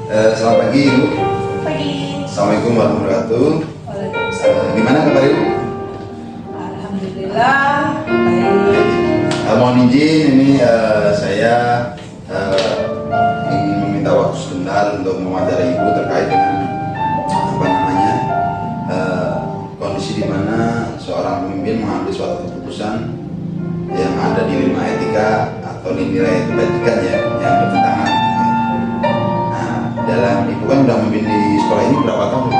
Selamat pagi Ibu. Pagi. Assalamualaikum warahmatullahi wabarakatuh. Waalaikumsalam. Gimana kabar Ibu? Alhamdulillah baik. Mohon izin ini saya ingin meminta waktu sebentar untuk mewawancara Ibu terkait dengan kondisi di mana seorang pemimpin mengambil suatu keputusan yang ada di 5 etika atau nilai kebajikan ya yang bertentangan. Nah, dalam Ibu kan udah memimpin di sekolah ini berapa tahun?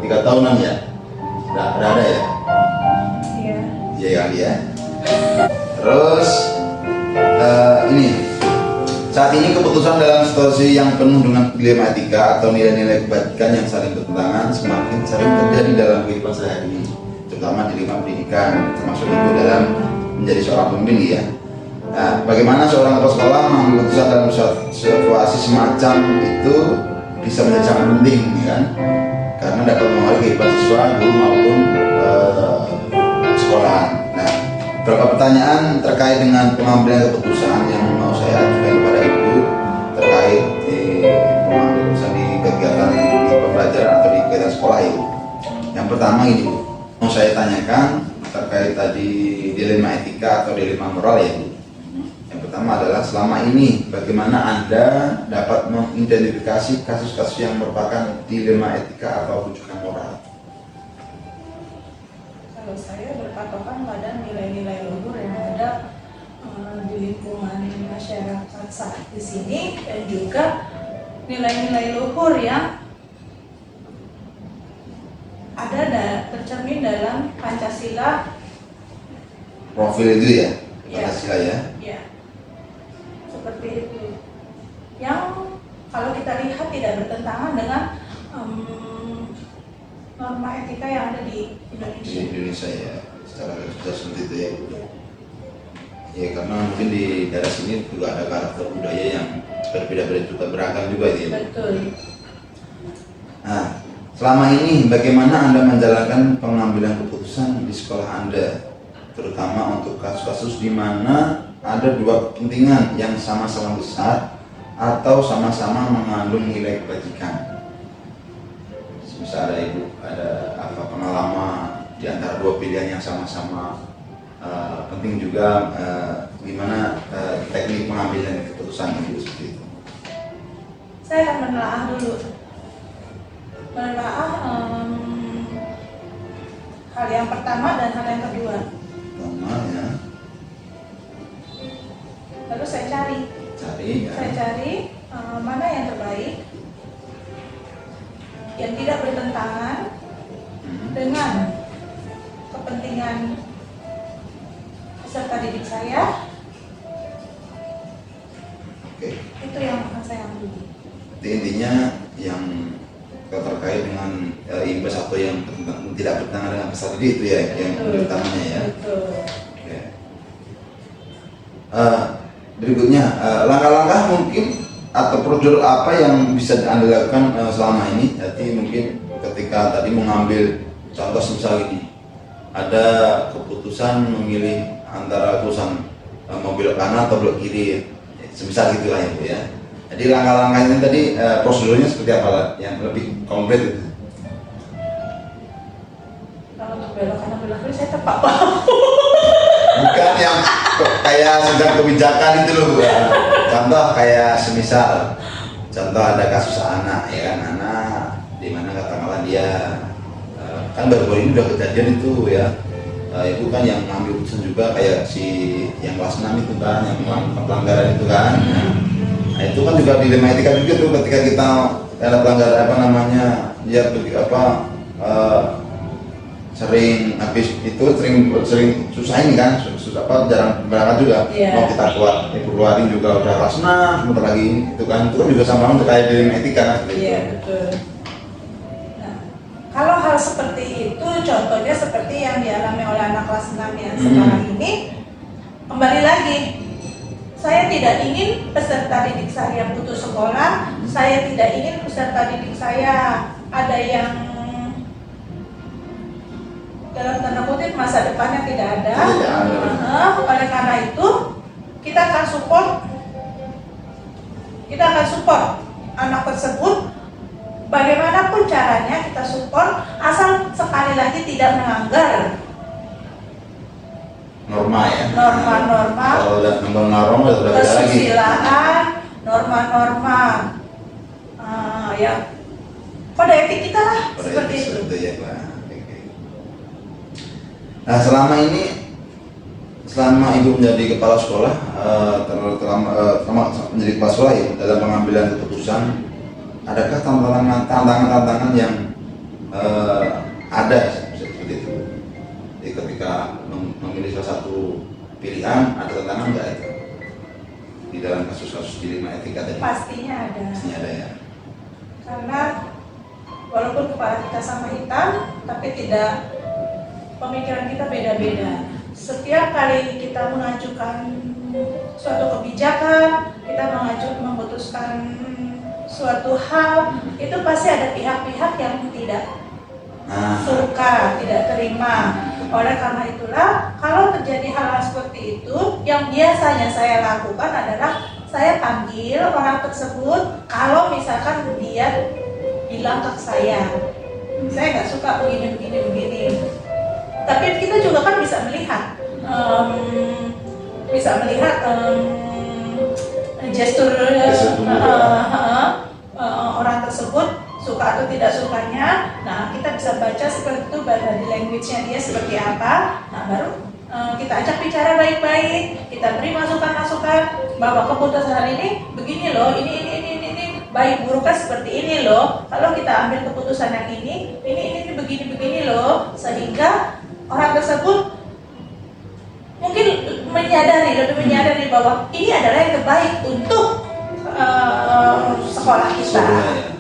3 tahunan ya? Udah ada ya? Iya. Iya kali ya. Terus ini saat ini keputusan dalam situasi yang penuh dengan dilema etika atau nilai-nilai kebajikan yang saling bertentangan semakin sering terjadi dalam kehidupan sehari-hari, terutama di lingkungan pendidikan, termasuk Ibu dalam menjadi seorang pemimpin ya. Nah, bagaimana seorang kepala sekolah mengambil keputusan dalam situasi semacam itu bisa menjadi sangat penting ya kan? Karena dapat mempengaruhi kehidupan siswa, guru maupun sekolah. Nah, beberapa pertanyaan terkait dengan pengambilan keputusan yang mau saya ajukan kepada Ibu terkait pengambilan keputusan di kegiatan di pembelajaran atau di kegiatan sekolah Ibu. Yang pertama ini Bu, mau saya tanyakan terkait tadi dilema etika atau dilema moral ya Bu. Yang pertama adalah selama ini bagaimana Anda dapat mengidentifikasi kasus-kasus yang merupakan dilema etika atau rujukan moral? Kalau saya berpatokan pada nilai-nilai luhur yang ada di lingkungan masyarakat saat di sini dan juga nilai-nilai luhur yang ada tercermin dalam Pancasila. Profil itu ya, Ya. Pancasila ya. Ya, seperti itu. Yang kalau kita lihat tidak bertentangan dengan norma etika yang ada di Di Indonesia. Indonesia ya, secara sudah seperti itu ya Bu. Ya karena mungkin di daerah sini juga ada karakter budaya yang berbeda-beda juga, beragam juga itu ya Bu. Betul. Nah, selama ini bagaimana Anda menjalankan pengambilan keputusan di sekolah Anda, terutama untuk kasus-kasus di mana ada dua kepentingan yang sama-sama besar atau sama-sama mengandung nilai kebajikan. Misal ada Ibu, ada apa pengalaman di antara dua pilihan yang sama-sama penting juga, gimana teknik pengambilan keputusan Ibu seperti itu? Saya akan menelaah dulu. Menelaah hal yang pertama dan hal yang kedua. Pertama ya, Lalu saya cari cari ya. mana yang terbaik, yang tidak bertentangan dengan kepentingan peserta didik saya. Oke. Itu yang akan saya ambil. Jadi intinya yang terkait dengan imbas atau yang tidak bertentangan dengan peserta didik itu ya yang utamanya ya. Betul. Oke. Berikutnya langkah-langkah mungkin atau prosedur apa yang bisa Anda lakukan selama ini? Jadi mungkin ketika tadi mengambil contoh misal ini ada keputusan memilih antara perusahaan mau belok kanan atau belok kiri, semisal gitulah ya Bu ya. Jadi langkah-langkahnya tadi prosedurnya seperti apa yang lebih konkret itu? Kalau untuk belok kanan belok kiri saya tepat. Bukan yang kayak sedang kebijakan itu loh Bu. Contoh kayak semisal contoh ada kasus anak ya kan, anak di mana katakanlah dia kan baru-baru ini udah kejadian itu ya. Itu kan yang ngambil keputusan juga kayak si yang kelas 6 itu kan yang melakukan pelanggaran itu kan. Nah, itu kan juga dilema etika juga tuh ketika kita ada pelanggaran apa namanya dia sering habis itu sering susah ini kan susah apa jarang berangkat juga. Mau kita keluarin juga udah kelas 6 sebentar lagi itu kan juga sama terkait dilema etika kan. Iya betul. Nah, kalau hal seperti itu contohnya seperti yang dialami oleh anak kelas 6 yang sekarang ini, kembali lagi saya tidak ingin peserta didik saya putus sekolah, saya tidak ingin peserta didik saya ada yang dalam tanda kutip masa depannya tidak ada. Oleh karena itu kita akan support anak tersebut, bagaimanapun caranya kita support, asal sekali lagi tidak melanggar norma ya. norma-norma Kalau udah norma udah beda lagi. kesusilaan, norma-norma ya kode etik kita lah, Pada seperti itu, itu. seperti ya, Pak. Oke. Nah, selama ini, selama Ibu menjadi kepala sekolah, menjadi kepala sekolah ya, dalam pengambilan keputusan, adakah tantangan-tantangan yang ada seperti itu? Jadi ketika memilih salah satu pilihan, ada tantangan nggak itu? Di dalam kasus-kasus dilema etika tadi? Pastinya ada. Pastinya ada ya. Karena walaupun kepala kita sama hitam, tapi tidak, pemikiran kita beda-beda. Setiap kali kita mengajukan suatu kebijakan, kita memutuskan suatu hal, itu pasti ada pihak-pihak yang tidak suka, tidak terima. Oleh karena itulah, kalau terjadi hal-hal seperti itu, yang biasanya saya lakukan adalah saya panggil orang tersebut. Kalau misalkan dia bilang ke saya nggak suka begini. Tapi kita juga kan bisa melihat, gestur orang tersebut suka atau tidak sukanya. Nah, kita bisa baca seperti itu, body language-nya dia seperti apa. Nah, baru kita ajak bicara baik-baik, kita beri masukan-masukan bahwa keputusan hari ini begini loh, ini baik buruknya seperti ini loh. Kalau kita ambil keputusan yang ini begini loh, sehingga orang tersebut mungkin lebih menyadari bahwa ini adalah yang terbaik untuk sekolah kita.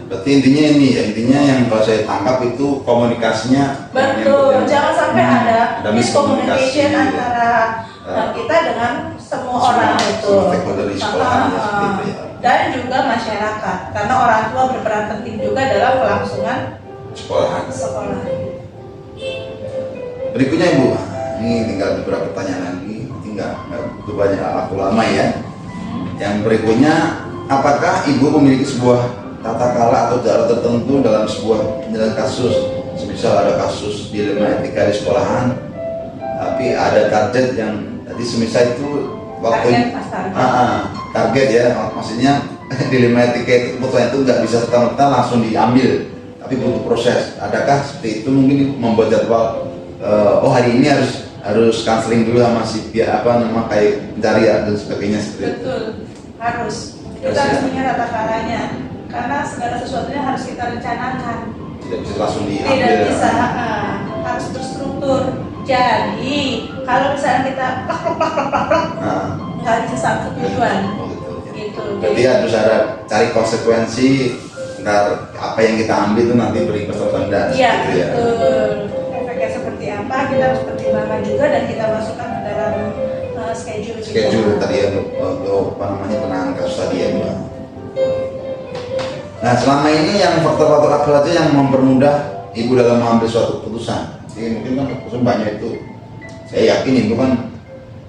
Berarti intinya yang kalau saya tangkap itu komunikasinya. Betul, jangan sampai ada miscommunication miskomunikasi antara kita dengan semua orang itu. Stakeholder di sekolah seperti itu ya. Dan juga masyarakat, karena orang tua berperan penting juga dalam kelangsungan sekolah. Berikutnya Ibu, ini tinggal beberapa pertanyaan lagi, nggak butuh banyak waktu lama ya. Yang berikutnya, apakah Ibu memiliki sebuah tata cara atau cara tertentu dalam sebuah penyelesaian kasus? Semisal ada kasus dilema etika di sekolahan, tapi ada target yang tadi semisal itu waktu target ya, maksudnya dilema etika itu keputusan itu nggak bisa serta-merta langsung diambil, tapi butuh proses. Adakah seperti itu mungkin membuat jadwal? Hari ini harus counseling dulu sama si pihak kayak pencari dan sebagainya seperti itu. Betul, harus. Kita harus punya tata caranya, karena segala sesuatunya harus kita rencanakan. Tidak bisa langsung diambil. Tidak bisa, harus terstruktur. Jadi kalau misalnya kita nggak bisa sampai tujuan. Gitu. Jadi harus ada cari konsekuensi. Ntar apa yang kita ambil itu nanti berimbas atau enggak. Iya, gitu ya. betul. Efeknya seperti apa kita harus pertimbangkan juga, dan kita masukkan ke dalam schedule tadi ya, untuk penanganan kasus tadi ya Mbak. Nah, selama ini yang faktor-faktor apa saja yang mempermudah Ibu dalam mengambil suatu keputusan? Jadi mungkin kan keputusan banyak itu. Saya yakin Ibu kan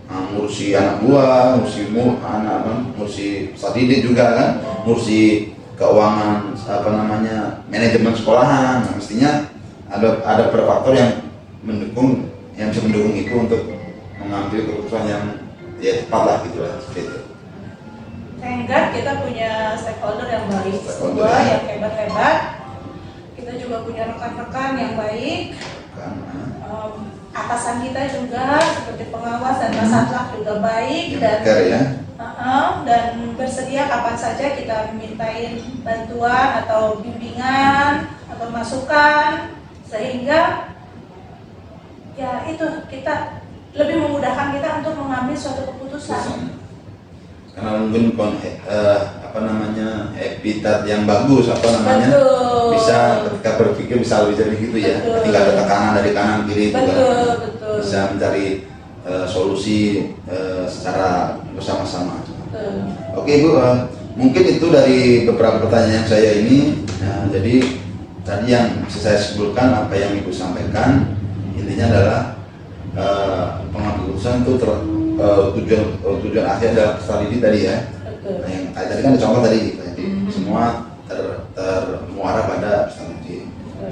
ngurusi anak buah, ngurusi stadidik juga kan, ngurusi keuangan manajemen sekolahan. Nah, mestinya ada beberapa faktor yang bisa mendukung Ibu untuk mengambil keputusan yang tepat lah gitu lah, seperti itu. Sehingga kita punya stakeholder yang baik, yang hebat-hebat. Kita juga punya rekan-rekan yang baik. Atasan kita juga seperti pengawas dan kasatlah juga baik, dan bersedia kapan saja kita mintain bantuan atau bimbingan atau masukan, sehingga ya itu kita lebih memudahkan kita untuk mengambil suatu keputusan. Karena mungkin habitat yang bagus Betul. bisa ketika berpikir bisa lebih jernih gitu ya. Ketika ada tekanan dari kanan kiri itu Betul. bisa mencari solusi secara bersama-sama. Oke Ibu, mungkin itu dari beberapa pertanyaan saya ini. Jadi tadi yang bisa saya simpulkan apa yang Ibu sampaikan, intinya adalah pengambil keputusan itu tujuan akhir adalah strategi tadi ya. Nah, yang tadi kan ada contoh tadi, jadi semua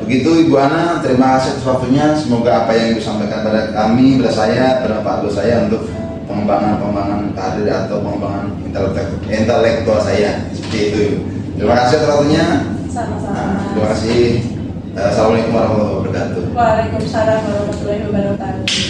Begitu Ibu Ana, terima kasih atas waktunya. Semoga apa yang Ibu sampaikan pada kami, pada saya, pada Pak Agus saya untuk pengembangan karir atau pengembangan intelektual saya. Seperti itu Ibu. Terima kasih atas waktunya. Sama-sama. Terima kasih. Assalamualaikum warahmatullahi wabarakatuh. Waalaikumsalam warahmatullahi wabarakatuh.